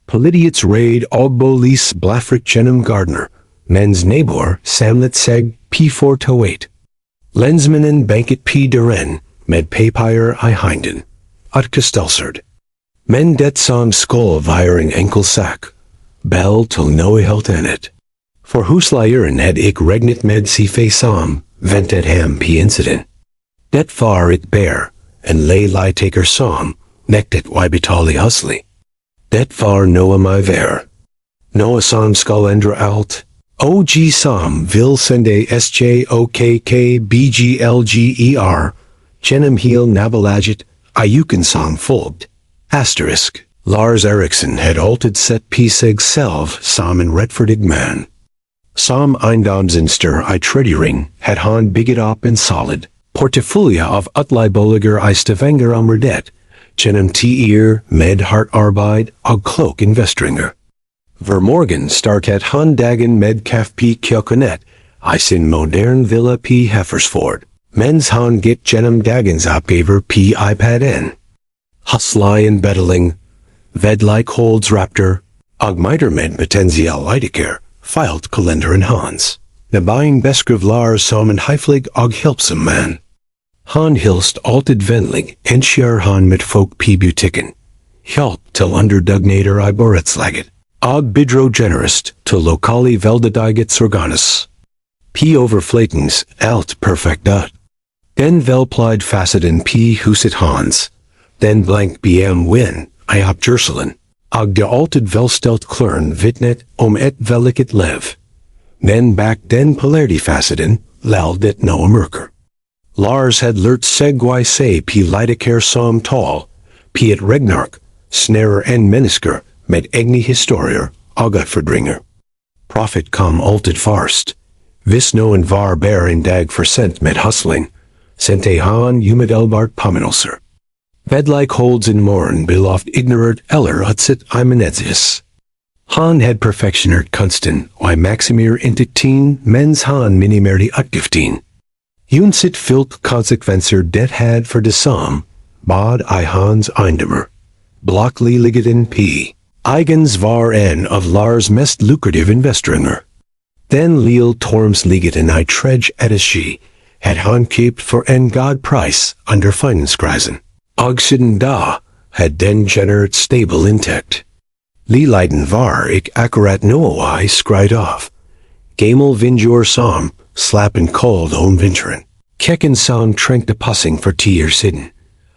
Politiets raid Ogbolis Blafrik Genum Gardner, mens nabor Samlet Seg P428. Lensmannen banket P døren, med papier I hinden. Utgestelserd. Men det som skol viring enkel sak. Bell till noe helt enet. For husleieren had ik regnet med si som, ventet ham P incident. Det var it bear, en Leietaker som, nektet betale husleie. Det var noe my ver. Noe som skal endre alt. Og som vil sende skokk gennem hel navalaget, iuken som folgt. Asterisk. Lars Eriksson had alltid set P sig selv som en retfærdig man. Som ejendomsinster I tredjering had han bygget op en solid portefølje av utleiboliger I Stavanger området, gennem 10 med hardt arbeid og klok investeringer. Vermorgen startet han dagen med kaffe P kjøkkenet, I sin modern villa P Heffersford, mens han gikk gennem dagens oppgaver P iPad-en. Husleien betaling, vedlikeholdsraptor, og med potentiell Leietaker, feilt kalenderen hans. Nabein beskriv Lars som en høflig og helpsom man. Han hilst alltid vennlig, enskjer han med folk P butikken. Hjelp til underdugnader I boretslaget, og bidro generøst til lokale veldedighetsorganes. P overflatens alt perfektat. Den velpleid facetten P huset hans. Den blank BM win, I opgerselen, og de altid velstelt klern vitnet et veliket lev. Men bak den polarity facetten, lal det noe mørker. Lars had lært seg se P Leietaker som tal, P et regnark, snarer en mennesker, med egne historier, og utfordringer. Profit kom alltid farst. Hvis noen var bare en dag for sent med hustling, sente han umedelbart påminnelser. Vedlikeholds in morgen beloft ignorert eller utsatt imenetius. Han had perfektionert kunsten, og maximere intet mens han minimerte utgiften. Uansett fyllt konsekvenser det had for det som, bad I hans eiendommer. Blokklig ligget P. Eigens var en av Lars mest lukrative investeringer. Den lille torms ligget I tredje etterski, had han kjøpt for en god pris under finanskrisen. Og siden da, had den generert stable inntekt. Leiligheten var ikke akkurat noe I skryt av. Gamel vinjor som, slappen cold om vinteren. Kekken som trengte passing for 10 år siden.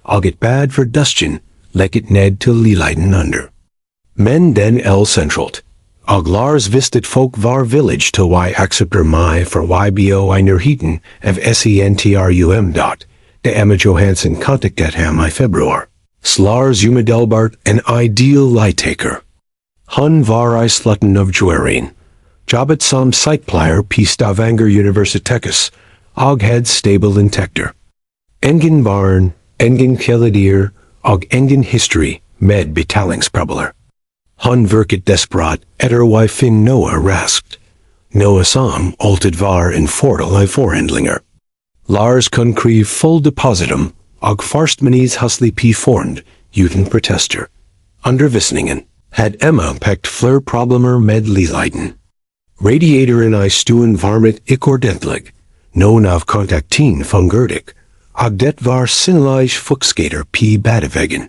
Og et bad for dustin, lekket ned til leiligheten under. Men den sentralt. Og Lars visste folk var village til accepter meg for YBO I nærheten av SENTRUM. De Emma Johansson kontaktet ham I februar. Slars umedelbart en ideal Leietaker. Han var I slutten av juerien. Jobbet som sitepleier P Stavanger Universitetus, og had stable intekter. Engen barn, engen kjæledyr, og engen history med betalingsproblemer. Han virket desperat etter å finne noe raskt. Noe som alltid var en fordel I forhandlinger. Lars kun krev full depositum, og farstmanis husleie P fornd, uten protester. Under visningen had Emma pekt flere problemer med leiligheten. Radiatoren I stuen varmet ikke ordentlig, noen av kontakten fungerdik, og det var sinnelig fuktskater P badeveggen.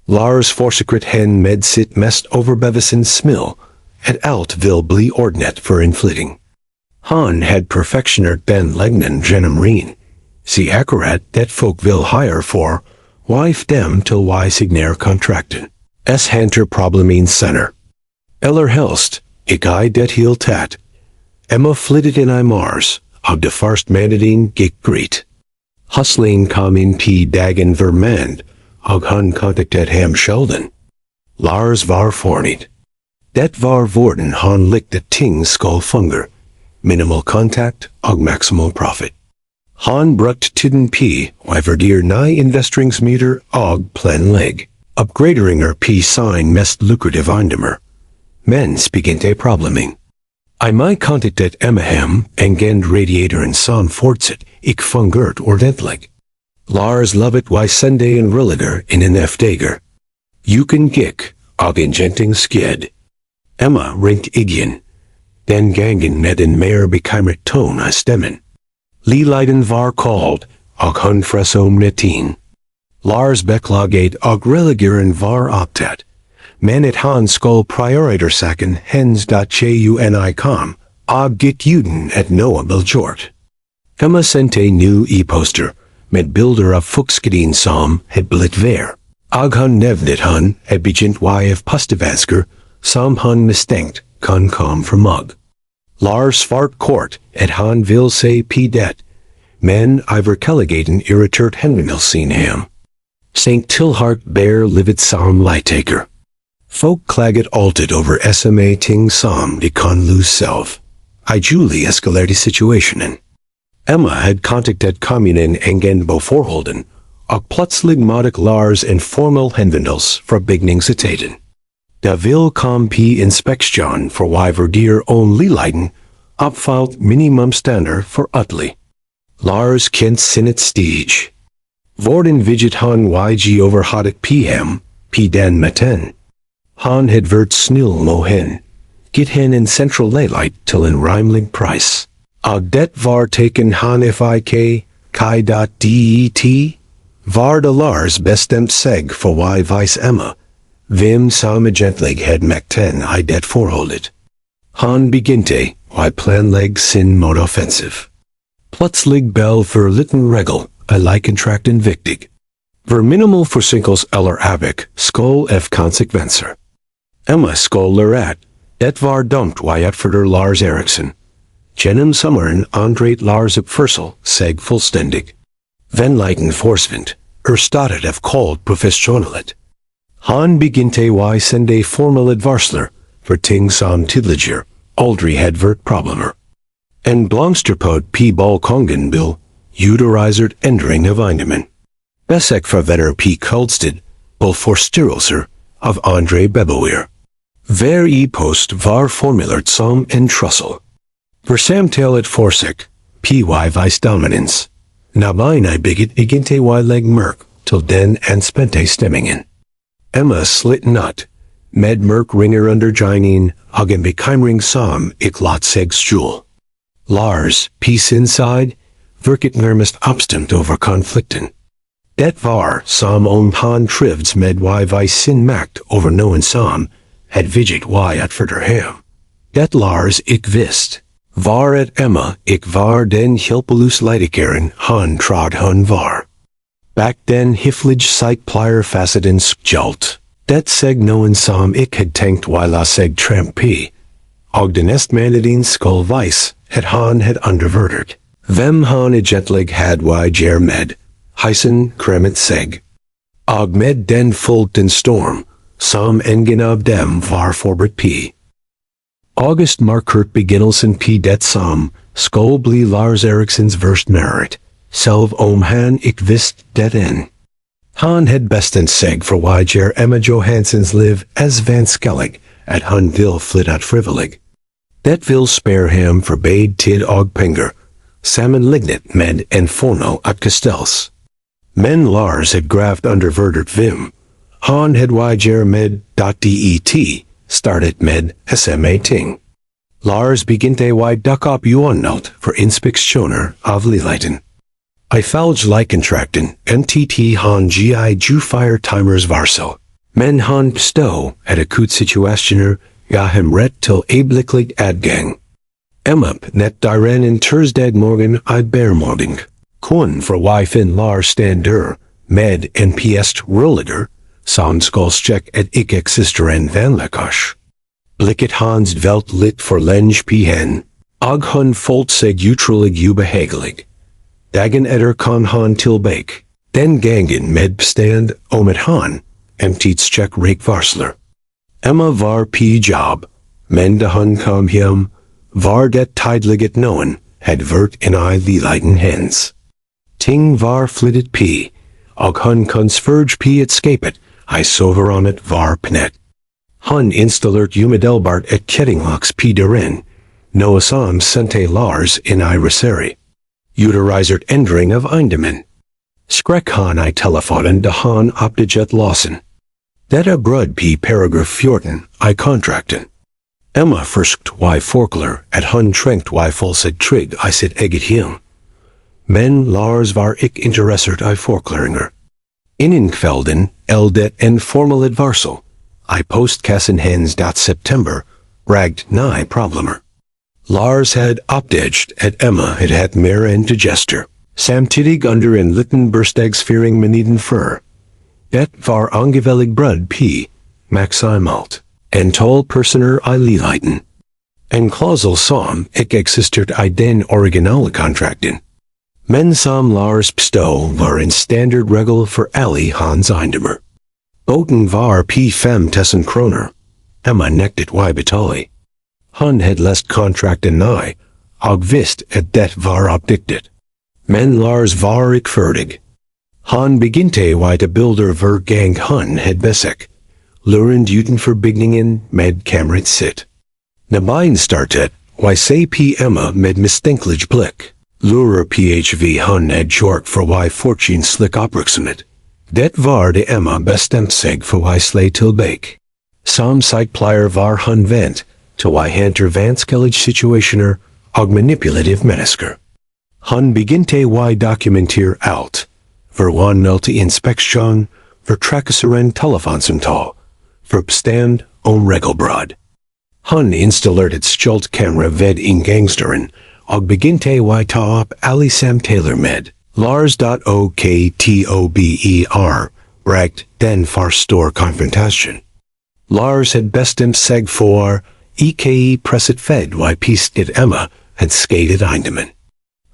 Lars forsikret hen med sitt mest overbevisen smil, at alt vil bli ordnet for innflytting. Han had perfektionert den legnen gennem ren, si akkurat det folk vil hire for, wife dem til signer kontrakten. Hanter problemen center. Eller helst, ikke I det helt tatt. Emma flyttet inn I Mars, og det først mandagen gikk greit. Hustling kom inn P dagen vermand, og han kontaktet ham sjelden. Lars var fornøyd. Det var hvordan han likte ting skal fungere. Minimal kontakt og maximal profit. Han brukt tiden P og vurderer nye investeringsmeter og planlegg. Upgraderinger P sign mest lukrative eiendommer. Mens begynte probleming. I meg kontaktet Emma ham engend radiatoren som fortsatt ikke fungert ordentlig. Lars lovet sende en rullager in en F-dager. Uken gikk, og ingenting sked. Emma ringt igen. Den gangen med en mere bekymret tone af stemmen. Leilighten var called, og hun fresom netin. Lars beklaget og religeren var optatt. Men at han skulle prioritersaken hens .juni kom, og gik juden at noe beljort. Emma sendte nu e-poster, med bilder af fugskedin som had blitt vær, og hun nevnet hun had begyndt af pustevansker, som hun mistænkt kun kom fra mug. Lars svart kort at han vil se det, men iverkelligaten irritert henvendelsen ham. St. Tilhart bear livet som Leietaker. Folk klaget altid over SMA ting som de kan lose self. I Julie eskalerte situationen. Emma had contactet kommunen engen på forholden, og plutselig måtte Lars en formel henvendelse fra bygningsetaten. Der vil kom inspektion for vurder om leilighten, opfyldt minimumstandard for utlig. Lars kent sinnet stige. Vorden vidget han yg overhottet ham, den maten. Han had vært snill mo hen. Get hen en central leilighet til en rimelig price. Og det var taken han fik, kai.det, var det Lars bestemt seg for vis Emma, hvem som egentlig had magten I det forholdet. Han begynte, planlegg sin motoffensiv. Plutselig bell for liten regel, kontrakten viktig. For minimal forsinkels eller avik, skål konsekvenser. Emma skål at, det var dumt for Lars Eriksen. Gennem sommeren andret Lars uppførsel seg fullstendig. Vennlighten forsvant, startet af cold professionalet. Han begynte sende formelle varsler for ting som tidligere aldrig had vært problemer. En blomsterpod balkongen bil, uterisert ændring af ejendommen. Besek forvetter koldsted, forstyrrelser av Andre Beboer. Hver e-post var formuleret som en trussel. For samtalet forsik, vis dominans. Nabine bygget iginte leg mørk til den anspente stemmingen. Emma slit not, med mørk ringer under ginin, og en bekymring som lot seg skjul. Lars, peace inside, virket nærmest opstemt over konflikten. Det var som om han trivdes med vis sin makt over noen som had vidget at forder ham. Det Lars vist. Var at Emma var den hjälpelös leitekeren han trod hun var. Back den hiflig sightplier facetens jolt. Det seg noen som had tänkt la seg trampi. Og den estmanedin skull vice han had underverted. Vem han egentlig had ger med, heisen kremet seg. Og med den fulgten storm, som engen av dem var forberedt p. August markert begynnelsen det som skulle bli Lars Eriksens verst merit, selv om han vist det enn. Han had besten seg for ger Emma Johanssons liv as vanskelig at han vil flyttat frivillig. Det vil spare ham for bad tid og penger, sammenlignet med en forno at kastels. Men Lars had gravt underverdet vim. Han had ger med .det, startet med SMA ting. Lars begynte dukke opp uannelt for inspeksjoner av leiligheten. Ifølge leiekontrakten NTT han gi 24 timers varsel, men han bestod at akutt situasjoner ga hem rett til øyeblikkelig adgang. Emma net døren en tirsdag morgen bermorgen, kun for wifen Lars stander med en pst rulliger, som skolscheck at ikke eksister en vanligkars. Blikket hans dvelt lit for lenge hen, og hun foldt seg utrolig ubehagelig. Dagen etter kom han tilbake, den gangen med bestand om at han, tidscheck rik varsler. Emma var job, men da hun kom hjem, var det tydelig noen had vært en leiligheten hens. Ting var flyttet og hun konsverge escapet, soverannet var pnet. Han installert umedelbart et kettinglocks døren, noe som sendte Lars in reseri. Uterisert ændring av ejendommen. Skrek han telefonen da han opdaget låsen. Dette brud p paragraph 14, I contracten. Emma forskt y forkler at hun trengt y volset trig I sit eget him. Men Lars var ik interessert I forklaringer. Innenkvelden, det en formal advarsel. I postkassen hens dat September, ragt nigh problemer. Lars had opdaged at Emma had het mer en digester. Samtidig under en litten berstegsfering meniden fur. Det var angevelig brud p, maximalt, en tol personer I Leietaker. En klausel som ik existert I den originale contracten. Men som Lars besto var en standard regel for alle hans eiendommer. Boten var p 5000 kroner. Emma nektet y betale. Hun had lest contracten nigh, og vist at det var opdiktet. Men Lars var ik ferdig. Han begynte y te builder ver gang hun had besek. Lurend uten verbygningen med kamrat sit. Nabijn startet, y se p Emma med mistenkelig blik. Lurer phv hun had short for y fortune slick opriksumet. Det var de Emma bestemt sig for y slay tilbake. Som sightplier var hun vent, to y hanter vanskelig situationer, og manipulative mennesker. Hun begynte y documenteer out. Voor wanmeldte inspection, voor trakasseren telefonsamtal, voor bestand om regelbrod. Hun installeert het camera ved ingangsteren, og begynte y ta op alle samtaler med. Lars.oktober, bragt den far store confrontation. Lars had bestemt sig for, ikke presset fed y pist it Emma, had skated eindemen.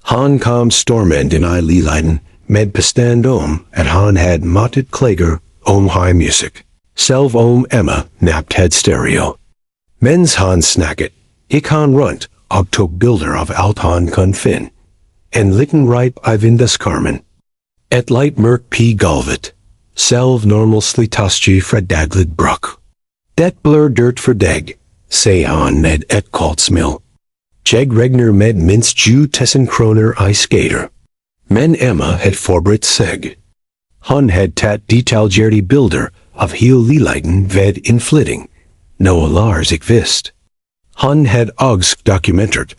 Han kom stormend in I Leietaker, med bestand at han had måttet klager high music. Selv Emma napt had stereo. Mens han snakket, ik han runt, og tog bilder of alt han kun fin. En litten ripe I vindeskarmen. Et light mørk p galvet. Selv normal slitastje fra daglig bruk. Det blur dirt for deg, say han med et kalt smil. Jeg regner med minst 20.000 kroner I skater. Men Emma had forberedt sig. Hun had tat detaljerte bilder of heel Leietaker ved inflytting. No Lars ik vist. Hun had også dokumentert.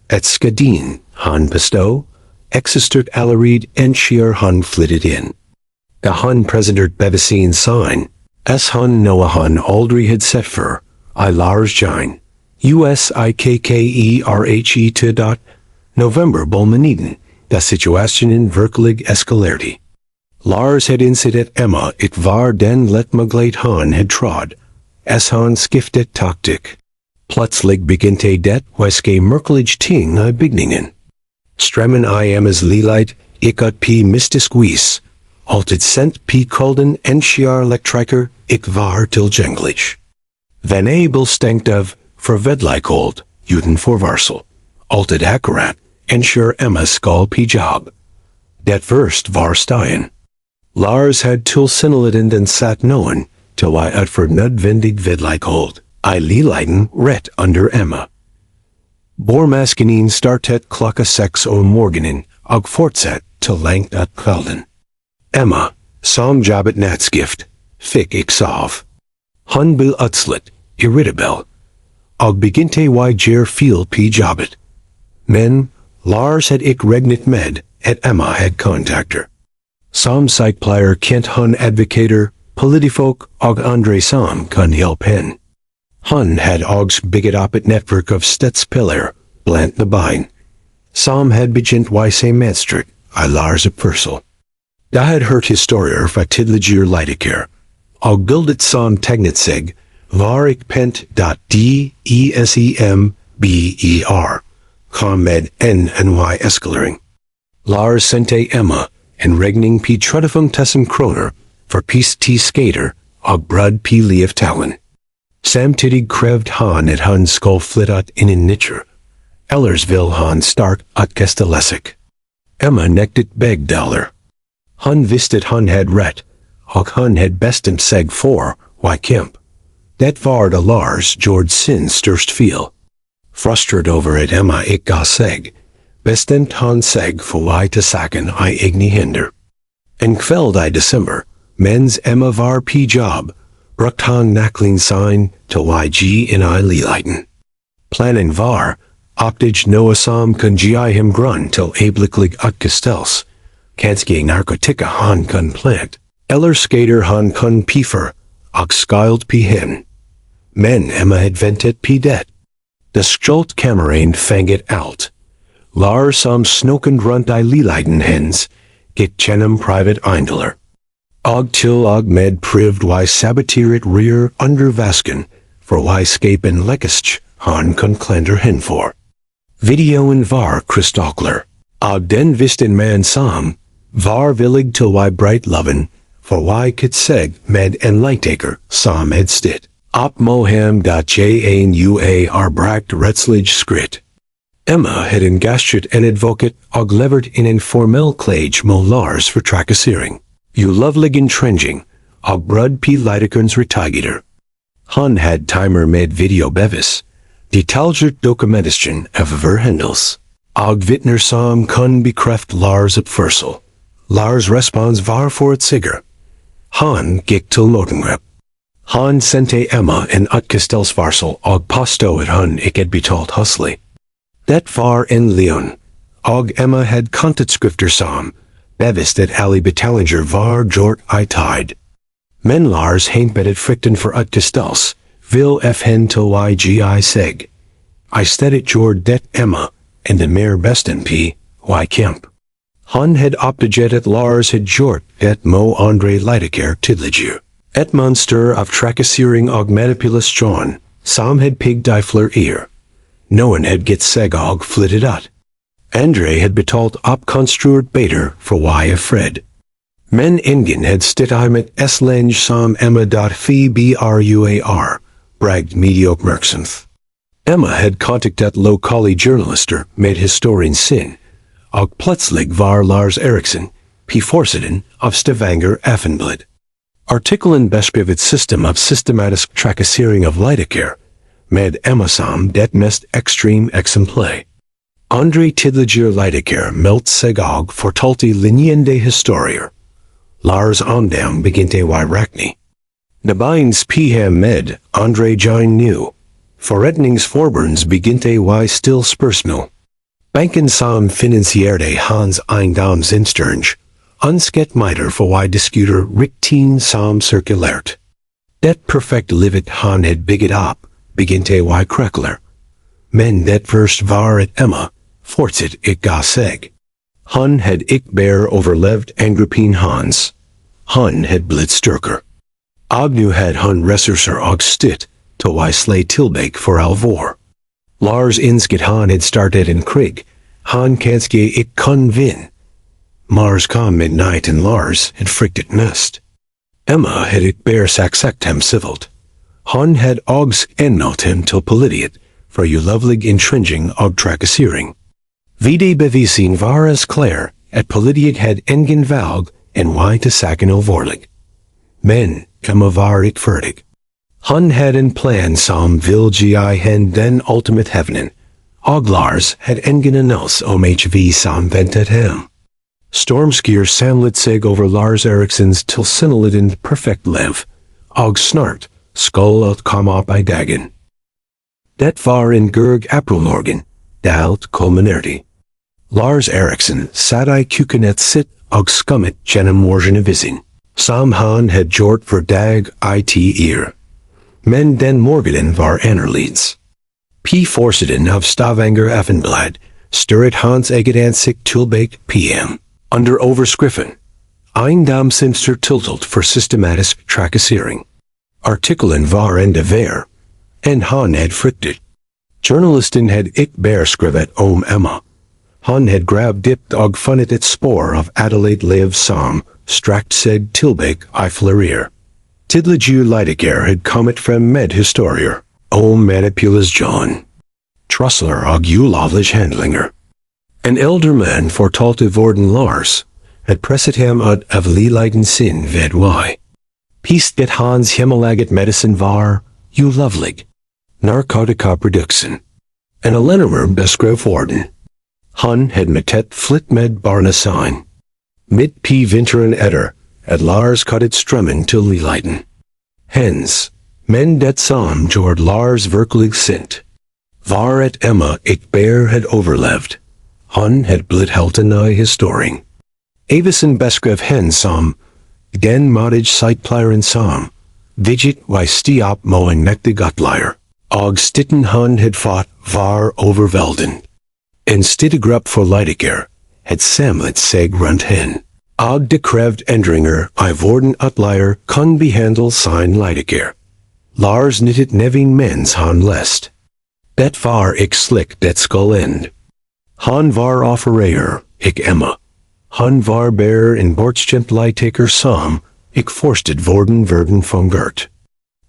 At skadien, hun besto, existert allerede en schier hun flyttet in. Da hun presentert bevesin sign, as hun noa hun aldrig had set for, I Lars Jine. USIKKERHE to dot, November bolmeniden. Da situationen virkelig eskalerte. Lars had inset at Emma it var den letmaglet han had trod, as han skiftet taktik. Plutselig begynte det weske merkelig ting I bygningen. Stremmen I Emmas Leietaker, ikot p mistisquis, altet sent p kulden en schiar lektriker, ik var tilgänglich. Vanabel stenkt of, for vedlikold, uten forvarsel, altet akkurat, en sure Emma skal p job. Det first var stien. Lars had till sinneliden den sat noen, till I utfor nudvendig vedlikold, I Leietaker ret under Emma. Bormaskenin startet klokka 6 om morgenen, og fortsatt til langt at kvelden. Emma, som jobbet nattskift, fikk ik sov. Hun ble utslitt, irritabel, og begynte y ger feel p jobbet. Men, Lars had ik regnet med, at Emma had kontakter. Som sightplier kent hun advocater, politifolk og andre som kun hjälp hen. Hun had også bygget op et network of stedspillere, blant nabijn. Som had begyndt y se medstrik, I Lars opførsel. Da had hørt historier fra tidligere Leietaker, og bildet som tegnet sig, var ik pent .desember, kom med en y eskalering. Lars sendte Emma en regning p 35.000 kroner for pist t skater og brud p liaftalen. Samtidig krevd han at han skal flyttet in en nitcher. Ellers vil han start at gestelesik. Emma nektet begge dollar. Han visste han had ret, og han had bestemt sig for, y kemp. Det var da Lars gjorde sin størst feel. Frustrert over at Emma ikke ga sig, bestemt han sig for y til saken I egne hinder. En kveld I December, mens Emma var p job, Rukt han nakling sign to yg in I Leietaker. Plannen var, optig noa som kun gi him grun till abliklig utkastels. Kanske narkotika han kun plant. Eller skater han kun pifer, och skild p hen. Men Emma had ventet p det. De skjolt kamerain fanget alt. Lars som snoken runt I Leietaker hens, get genom private eindler. Og till og med privd y sabatiret rear under vasken, for y skapen lekist han kun klander hen for. Videoen var kristokler. Og den visten man som, var villig til y bright loven, for y kit seg med en Leietaker som hed stit. Op moham ua brakt retslig skrit. Emma had engastret en advocat og levert in en formell klage mo Lars for trakassering. U lovelig entrenching, og brud p Leitakerns retagiter. Han had timer med video bevis, detalgert dokumentation av verhendels. Og vittner som kun bekreft Lars uppførsel. Lars respons var for et sikker. Han gick til notengrep. Han sendte Emma en utkastelsvarsel og påstod at han ikke betalt husleie. Det var en leon, og Emma had kontetsskrifter som, bevist at alle betalinger var gjort I tide. Men Lars heinbedet frykten for utkastels, vil hen til ygi seg. I stedet gjorde det Emma, en de mer besten p, y kemp. Han had optiget at Lars had gjort det mo Andre Leietaker tidligere. Et monster av trakassering og manipulation, som had pigd I ear. No one had get seg og flitted ut. Andre had betalt opkonstruert beter for y of Fred. Men ingen had stitt I met lenge som Emma.fi bruar, bragged mediokermerksomt. Emma had contactat lokale journalister med historien sin, og plutselig var Lars Eriksen, p forsiden av Stavanger Aftenblad. Artikelen beskrevet system av systematisk trakassering av Leietaker, med Emma som det mest extreme exemplar. Andre tidligere Leietaker meldt seg og fortalte linjende historier. Lars ondam begynte y rakni. Nabyens pm med Andre Jine nu. Forretningsforbunds begynte y still spørsmål. Banken som financierte hans eiendomsinsternge, unsket miter for y diskuter riktin som cirkulert. Det perfekt livet han had bygget op, begynte y krekler. Men det først var et Emma, fortsatt ik ga seg. Han had ik bear overlevd angrepin hans. Han had blitt styrker. Og nu had han ressurser og stitt, to y slay tilbake for alvor. Lars insket han had startet en krig, han kanske ik kun vin. Mars kom midnight and Lars had fryktet mest. Emma had ik bear saksekt hem civalt. Han had ogs ennot him til politiet, for ulovlig entrenching og trakassering. Vide bevisin var as klar, at politiet had engen valg en y til saken alvorlig. Men, Emma var ik furtig. Han had en plan som vil gi hen den ultimate hevnen, og Lars had engen annals om hv som ventet hem. Stormskier samlet sig over Lars Eriksens til sinneliden perfekt lev, og snart, skull at kom op I dagen. Det var en gurg aprolorgen, dalt kulminerti. Lars Eriksen sat I kukenet sitt og skummet genom morgene visin, som han had gjort for dag it Men den morgenen var annerledes. P forsiden av Stavanger Aftenblad, styrret hans eget ansikt tilbake pm, under overskriften, Eiendomsinster tiltalt for systematisk trakassering. Artikelen var enda ver, en han had fryktet. Journalisten had ik bear skrevet om Emma. Han had dipt og funnet et spår av Adelaide liv som, strakt seg tilbake I flerir. Tidligere Leietaker had kommet frem med historier, om manipulation, trussler og ulovlig handlinger. En elder man fortalte vorden Lars, had presset ham ut av Leietaken sin ved y. Pist get hans himmelaget medicin var, ulovlig, narkotika produksen. En allenemer beskrev vorden. Han had metet flit med barna sign. Mid p vinteren etter, at Lars kuttet strømmen til Leietaken. Hens, men det som gjorde Lars virkelig sint. Var et Emma ik bear had overlevd. Han had blitt helten I historien. Avisen beskrev hen som, den modige sykepleieren som, vidget y stiop moen nekte godtleier, og stitten han had fått var overvelden. En stittegrupp for Leietaker had samlet seg rundt hen. Og de krevd endringer I vorden utleier kun behandle sin Leietaker. Lars nittet nevin mens han lest. Det var ik slik det skulle end. Han var offereer, ik Emma. Han var bear in bortskjent Leietaker som, ik forsted vorden verden fungert.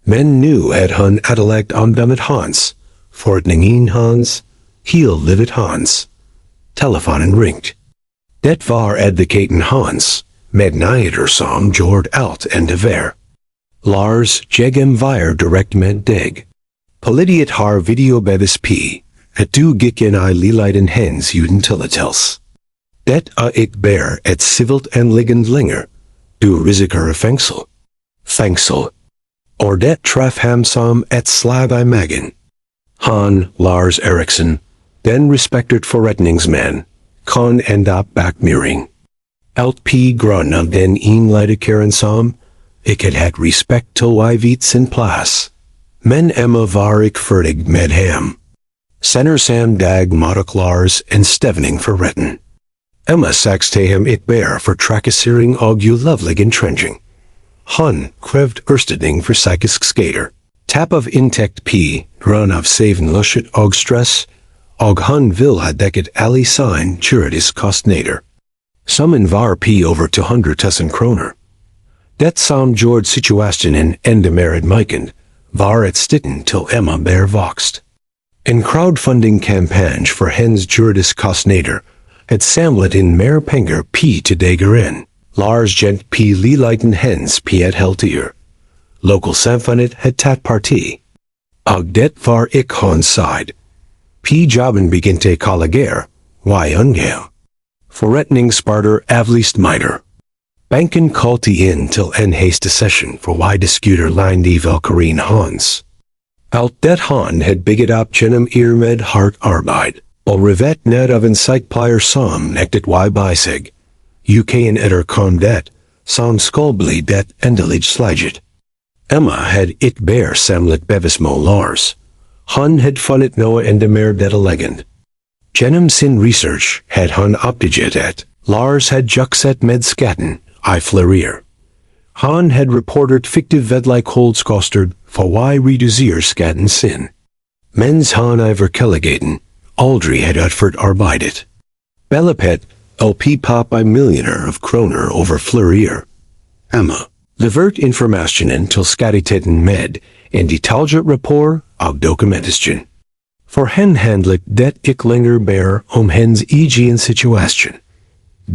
Men nu had han adelegt omdømmet hans, fortningen hans, heel livet hans. Telefonen ringt. Det var advocaten hans, med nyheter som gjorde alt en de ver. Lars jegem vir direkt med deg. Politiet har videobevis p, at du gikk in I lilleiden hens uden tillatels. Det ik bear et civilt anliggende linger, du risikerer fengsel. Fengsel. Or det treff ham som et slag I magen. Han, Lars Eriksson, den respektert forretningsman, kan enda backmirring. Alt p grunn av den Leietakeren som, ik had had respekt til I vet sin plass. Men Emma var ik ferdig med ham. Senner sam dag motok Lars en stevning for retten. Emma sax te ham ik bear for trakassering og ulovlig entrenching. Han krevd ersteding for psykisk skater. Tap of intekt p, run of saven lushet og stress, og han vil ha dekket alle sign juridisk kostnader. Summen var p over 200.000 kroner. Det som gjorde situationen enda mer admikend, var et stitten til Emma bear vokst. En crowdfunding kampanje for hens juridisk kostnader had samlet in mer penger p til dageren. Lars gent p lilleiten hens p et heltier. Lokalsamfunnet had tatt parti. Og det var ik hans side. P-jobben begynte kolleger, y unge. Forretningsparter avlyst miter. Banken kalte in til en haste session for y diskuter line i velkarin hans. Alt det han had bygget op genom med hart arbeid, og revet ned av en sykepleier som nektet y bisig. UKen etter kom det, som skolbli det endelig slaget. Emma had ik bear samlet bevismo Lars. Han had funnet noe enda mer dette legend. Genom sin research had han opdaget at Lars had jukset med skatten, I flerier. Han had reportert fiktive vedlikeholdskostnad for y reduzier skatten sin. Mens han iver kelligaten, aldri had utført arbeidet. Bellepet, LP pop I millionaire of kroner over flerier. Emma, levert informationen til skatteteten med en detaljet rapport og dokumentation. For hen handlet det ik længere bear hens egen situation.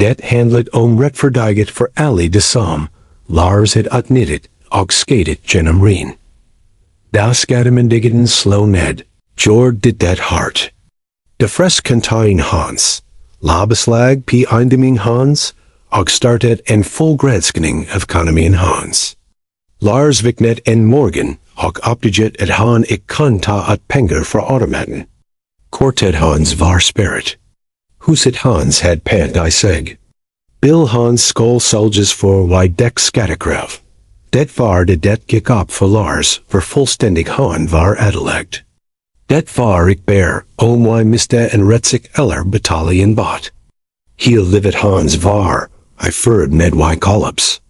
Det handlet retfærdiget for alle det som Lars had utnyttet og skadet gennem ren. Da skattemyndigheten slå ned, gjorde det hart. De fresk kontain hans, labeslag p eindeming hans, og startet en full granskning av økonomien hans. Lars viknet en morgen, og opdaget at han ik kan ta at penger fra automaten. Kortet hans var spirit. Huset hans had pant I seg. Bill hans skol solges for y dek skattekrav. Det var det gikk op for Lars, for fullstendig han var adelegt. Det var ik bear, y miste en retsik eller betale en bot. Heel livet hans var, I furred med y kollops.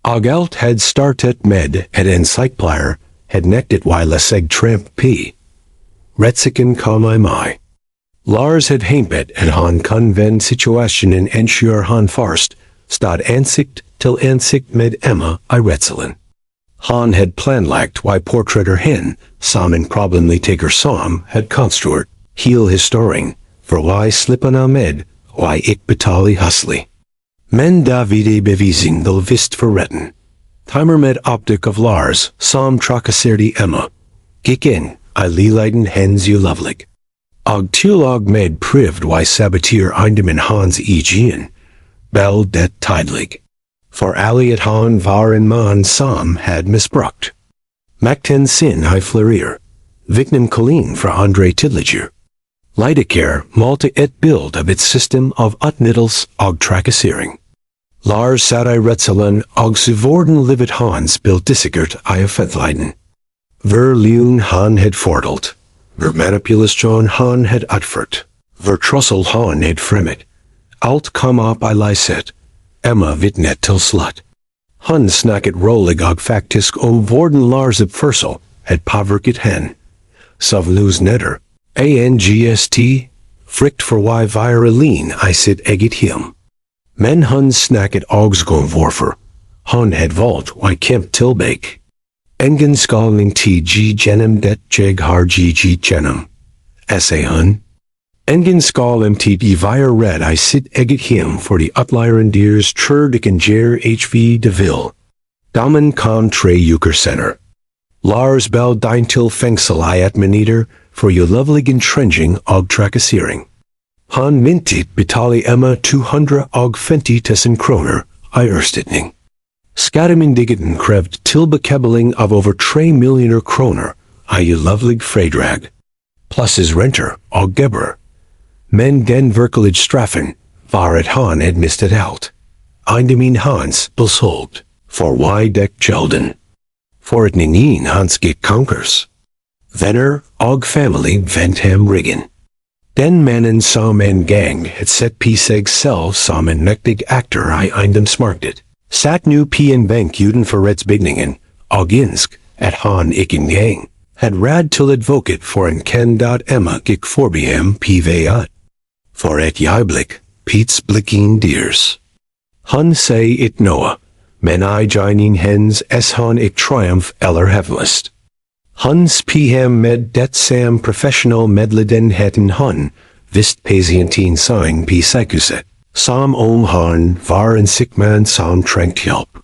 Og alt had startet med at en sykepleier had nektet y leseg tramp p. Retsiken kom I my. Lars had hempet at han kun vend situationen ensure han farst, stad ansikt til ansikt med Emma I retselen. Han had planlagt y porträtter hen, som en problemly taker som had konstruert, heel historien, for y slippen med, y ik betale husleie. Men da vide bevising del vist for retten. Timer med optic of Lars, som trakasserde Emma. Gikk in, I lilleiden hens ulovlig. Og tulog med privd y sabotier eindemen hans egen. Bel det tidlig. For alle at han var en man som had misbrukt. Makten sin flere, victim Colleen fra Andre Tidliger. Leietaker Malta et bild of its system of utnittels og trakassering. Lars sat I redselen og suvorden livet hans bild dissigert I offentleiden. Ver leun han had fordelt. Ver manipulation han had utfert. Ver trussel han had fremmet. Alt kom op I lyset. Emma vitnet til slut. Han snacket rolig og faktisk om vorden Lars opførsel had påvirket hen. Sovlus netter. Angst. Frikt for why viralin I sit eget him. Men han snacket ogsgon vorfer. Han had valt why kemp tilbake. Engen skalning tg genem det jeg har gg genem. Essay hun. Engen skal mtb vire red I sit eget him for the utleieren deers trurdiken jer hv de vil. Damen kan tre uker center. Lars bel dine til fengsel I at meneter for you loveligen trenging og trakassering. Han mintit betale Emma 250.000 kroner I erstitning. Skattemindigheten krevd tilbekebbeling of over 3 millioner kroner I you lovelig fredrag. Plus his renter og gebber. Men den virkelig straffen var at han had mistet out. Eindemin hans besolgt, for why dek gelden. For it ningen hans gik konkers. Venner og family vent hem riggen. Den mannen som en gang had set sig selv som en nektig actor I eindem smartet. Sat nu p en bank uden forretsbygningen, og insk at han ikke gang, had rad til advokat for en ken. Emma gik forbi ham pvat. For et jeblik, Pete's blicking deers. Han say it noa, men I joining hens es han ik triumph eller hevelist. Hans pm med det sam professional medleden hetten hun, vist patientin sang p psykuset, som om han var en sickman som trängt hjälp.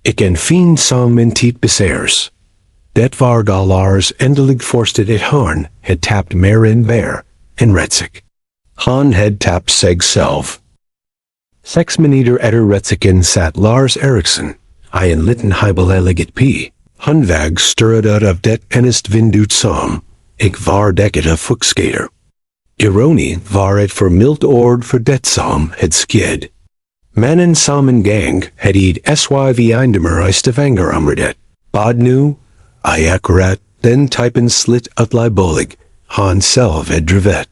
Ik en fin som en tit besers. Det var da Lars endelig forstet et han had tapped mer en bear, en retsik. Han had tapped seg selv. 6 minutter etter retsiken sat Lars Eriksson, I en liten hybeleleget p. Hunvag stirret ut av det enest vindut som, ik var dekket av fukskater. Ironi var et for milt ord for det som had skid. Mannen som en gang had id syv eindemer I Stavanger omredet. Bod nu, I akkurat, den typen slit utlei bolig, han selv had drivet.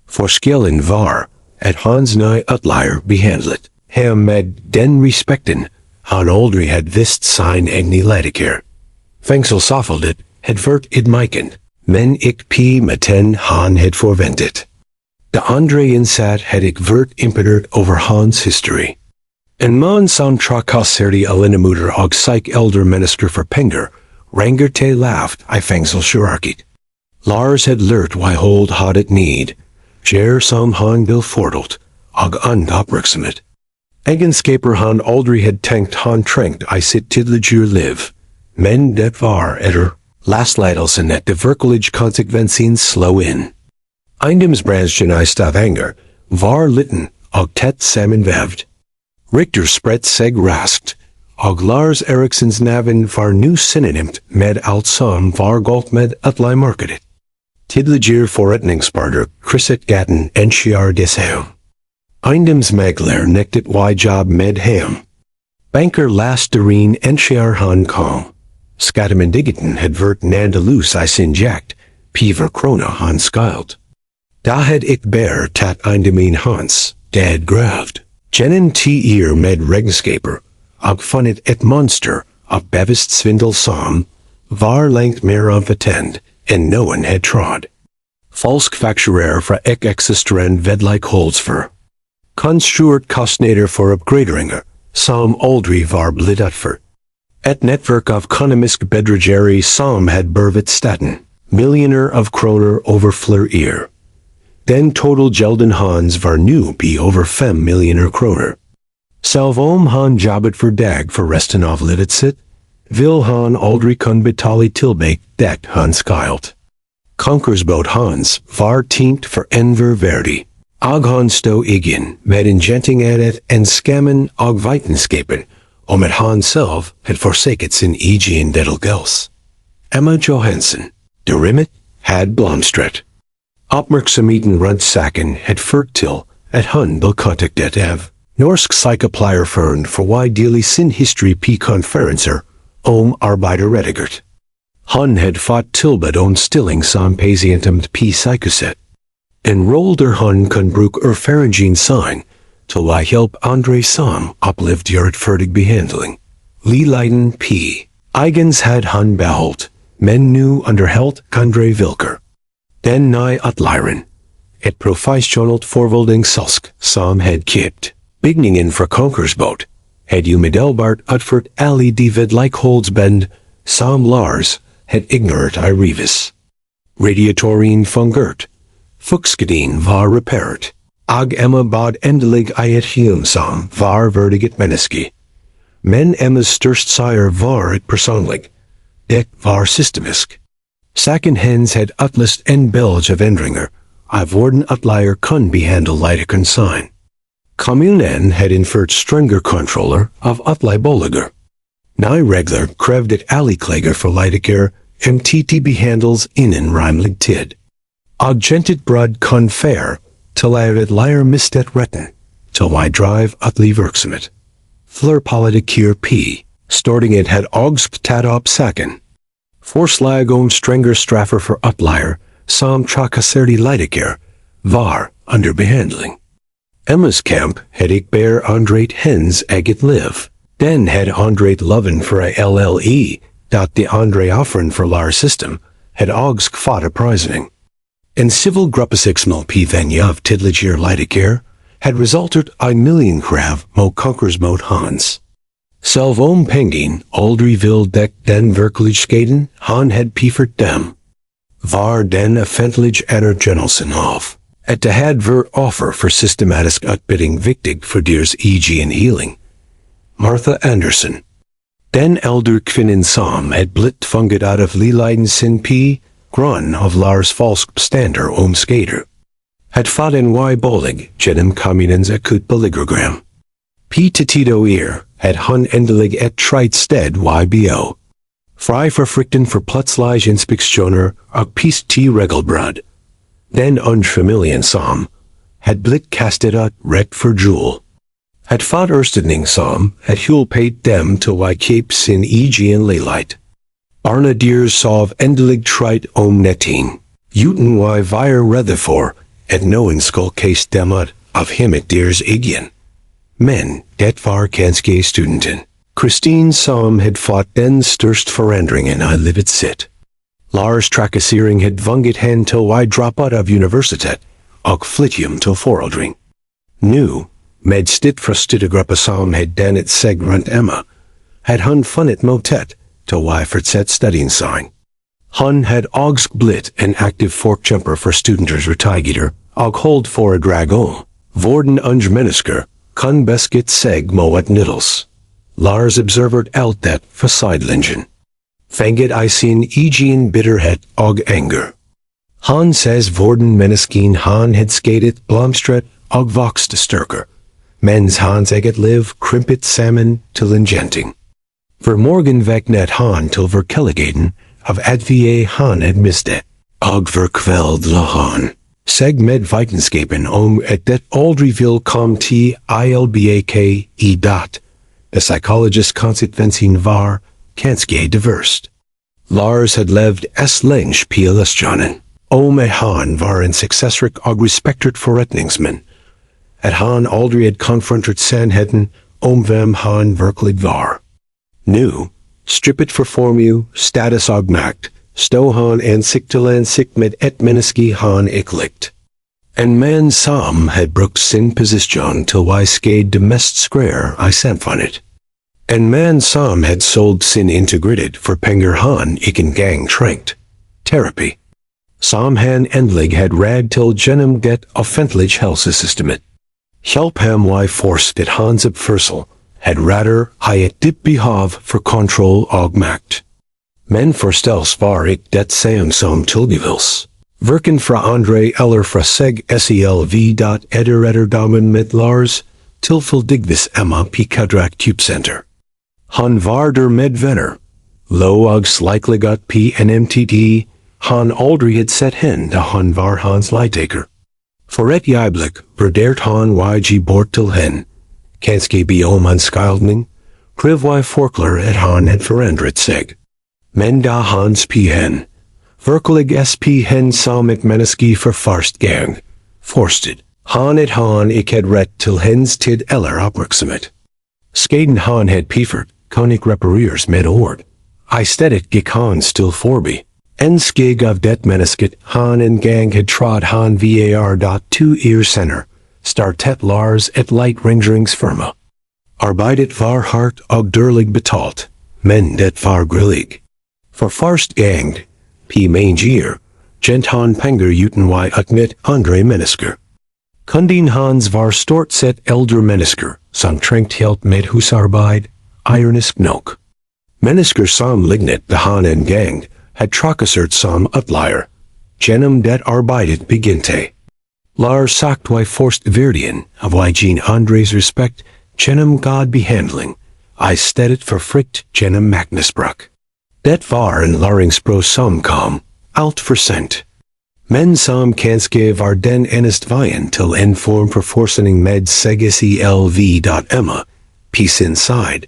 Forskellen var, at hans nye utleier behandlet, ham med den respekten, han aldrig had vist sign egni Leietaker. Fengsel saffeldet, had vert id miken, men ik p meten han had forventet. De andre insat had ik vert impedert over hans history. En man som trakasserde alinemuter og psych elder minister for penger, ranger te laughed I fengsel sjuarkit. Lars had leert why hold had it need. Jer som han bil fordelt, og undopmerksomet. Egenskaper han aldrig had tænkt han trængt I sit tidliger liv. Men det var etter, lastleidelsen at de virkelige konsekvensen slå in. Ejendomsbranchen I Stavanger var liten og tæt sammenvævd. Richter spredt sig raskt, og Lars Erikssons navn var nu synonymt med alt som var galt med utleiemarkedet. Tidliger forretningspartner krysset gaten NCR des ham. Ejendomsmegler nektet y job med ham. Banker last derin NCR han kom. Skattemindigheten had vert nandelus I sinjakt, piver krona han skyld. Da had ik bear tat eindemin hans, dad gravd. Gennen t med regenskaper, og funnet et monster, og bevist svindel som, var lengt mer of attend, and no one had trod. Falsk fakturer fra ek existeren vedlik holdsfer. Konstruert kostnader for upgraderinger, som aldrig var blidutfer. Et netwerk of ekonomisk bedrageri som had bervit staten, millioner of kroner over ear. Den total gelden hans var nu be over 5 millioner kroner. Selv om han jobbet for dag for resten av livet sitt, vil han aldrig kun betale tilbake det han skylt. Konkursbåt hans var tænkt for enhver verdi, og han stod igen med ingenting af det en skammen og vetenskapen om at han selv had forsaket sin egen delgels. Emma Johansson, de Rimmet, had blomstret. Opmerksamheten rundt saken het ført til, at hun blev kontaktet av norsk sykepleierforbund for why dealig sin history p konferenser arbeiderrettigert. Hun had fått tilbud om stilling som patientemt p psykoset. Enrolled hun kun bruk erfaringen sin, til why help andre som oplevd uretfärdig behandling. Leiden p. Eigens had hun beholdt, men nu underhelt kundre vilker. Den nye utleiren. Et professionelt forvaltningsselsk som had kipt. Bygningen fra konkursbåt. Had umiddelbart utført alle de vedlikeholdsbend, som Lars had ignorat I revis. Radiatoren fungert. Fukskedin var repairet. Og Emma bad endelig I et hjem som var verdiget menneske. Men Emmas størst sejr var et personlig. Det var systemisk. Saken hens had utlist en belge av ændringer, av hvordan utleier kun behandle Leietakerens sign. Kommunen had innført strenger kontroller av utleieboliger. Nye regler krevde alle klager for Leietaker MTT behandles innen rimelig tid. Og gentet brud kun fair, til leier mistet retten, til I drive utlig virksomhet. Flerpolitiker p. Stortinget had også tatt opp saken. Forslag om strenger straffer for utleier, som trakasserte Leietaker, var under behandling. Emmas kamp had ikke bare andret hens eget liv. Den had andret loven for a LLE, dat de andre offeren for Lars system, had også fått uprising. En civil gruppeseksmål p venjav tidligere Leietaker, had resultet I millionkrav mo konkurs mot Hans. Selv om pengen aldrig vil dek den virkelighetsskaden han had pifert dem. Var den offentlig anerkjennelsen av, at det had ver offer for systematisk utbytting viktig for deres egen healing. Martha Anderson. Den elder kvinnen som had blitt funget out of Leiden sin p. grunn av Lars falsk stander skater. Had fått en bolig genom kommunens akut beliggergram. P. Tito had hun endelig et treit sted YBO. Fri for frikten for plutselig inspektioner og pist t regelbrud. Den unfamilien som had blitt kastet ut rett for jul. Had fått erstatning som had hulpet dem til cape sin egen leilighet. Arne diers sov endelig treit netting. Uten vir redde for, et noen skal case dem ut av hemmet diers egen. Men, det var kanskje studenten. Christine som had fått den størst forandringen I livet sitt. Lars trakassering had vunget hen til I droppet av universitet, og flyttet til foreldring. Nu, med stitt fra støttegruppa som had dannet seg rundt Emma, had hun funnet motet til I fortsett studien sin. Hun had også blitt en aktiv forkjemper for studenters rettigheter, og holdt foredrag om hvordan unge mennesker kun beskytte seg mot nyttels. Lars observert alt det fra sidelinjen. Fanget I sin egen bitterhet og anger. Han says hvordan mennesken han had skatet blomstret og vokste styrker, mens hans eget liv krympet sammen til ingenting. For morgen veknet han til virkeligheten av at vi han had mistet, og for kveld la han seg med vitenskapen at det aldri vil komme til ilbak I dat. The psychologist konsekvensen var kanskje diverst. Lars had levd lenge på lystjanen, at han var en suksessrik og respektert forretningsmann, at han aldri had konfrontet sannheten hvem han virkelig var. Nu, strippet for formue, status og makt, stod han ansikt til ansikt med et menneske han ikke likt. En man som had brugt sin position til I skade det mest skrære I samfunnet. En man som had solgt sin integritet for penger han ikke engang trængt. Terapi. Som han endelig had rad til gennem det offentlige helsesystemet. Hjælp ham I forsket hans opførsel, had rather I et dit behov for kontrol og magt. Men forstels var ikke det samme som tilgivels. Verken fra andre eller fra seg selv. Etterretterdommen med Lars, tilfeldigvis Emma på kvadrat Center. Han var der med venner. Lo og slikely got p and mtt, han aldrig had set hen da han var hans Leietaker. For et jiblik, verdert han yg bort til hen, kanske be om anskildning, krivwy forkler et han had verandret sig. Men da hans p hen, verkelig sp hen som et menneske for farst gang, forsted, han et han ik had ret til hens tid eller opmerksomhet. Skaden han had pifert, konik repareers med ord. I stedet gik han stil forbi. En skig of det mennesket han en gang had trod han var. 2 ear center, startet lars et light renderingsfirma. Arbeidet var hart og durlig betalt, men det var grillig. For farst gangd, p mangier, gent han penger uten y utmet andre mennesker. Kundin hans var stort set elder mennesker, som trengt helt med husarbeid, ironisk nok. Mennesker som lignet de han en gang, had trakassert som utlier, genom det arbeidet begynte. Lars sagt wy forst verdien, av ygin andres respekt, genom god behandling, I stedet forfrikt genom maktmisbruk. Det var en laringspro som kom, alt for sent. Men som kanske var den enest veien til en form for forskning med segelv.emma, peace inside.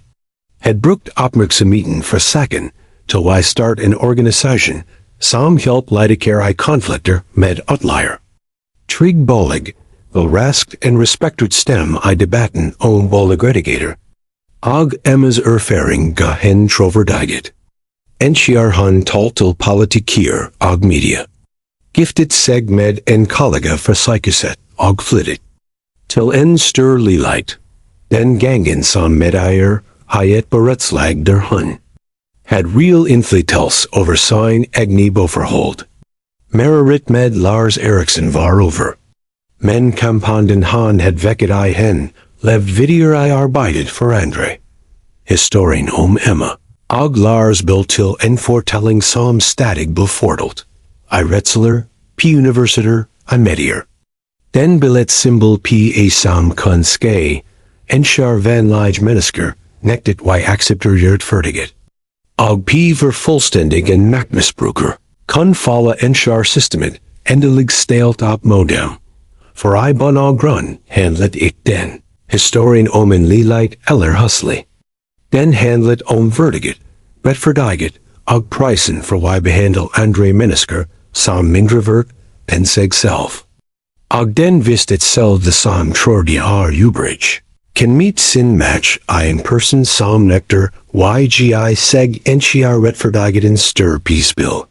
Had brukt opmerksomheten for saken, till I start an organisation, som help Leietaker I konflikter med utlier. Trig bolig, vil raskt en respektet stem I debatten om boligredigator. Og Emmas erfaring ga hen troverdiget. Enkjær han talt til politikier og media. Giftet seg med en kollega for psykoset og flyttet. Til en stør light. Den gangen som medeier, hayet beretslag der hun. Had real inflytelse over sin egne boforhold. Merit med Lars Eriksen var over. Men kampanjen han had vekket I hen, levd vidier I arbeidet for andre. Historien om Emma. Og Lars bil til en fortelling som stadig befordelt. I retsler, p universiter, I medier. Den billet symbol p a som kun ske, enskjær vanlige mennesker, nektet y accepter gjort Og p for fullstendig en maktmisbruker, kun falla enskjær systemet, endelig stelt op modem. For I bun og grunn, handlet ik den, historien om en light eller husleie. Den handlet om verdiget, retferdiget, og prisen for y behandel andre mennesker, som mindrevert, den seg selv. Og den visste selv det som tror de ubridge. Can meet sin match I in person som nekter, ygi seg enskjær retferdiget en stør peacebill.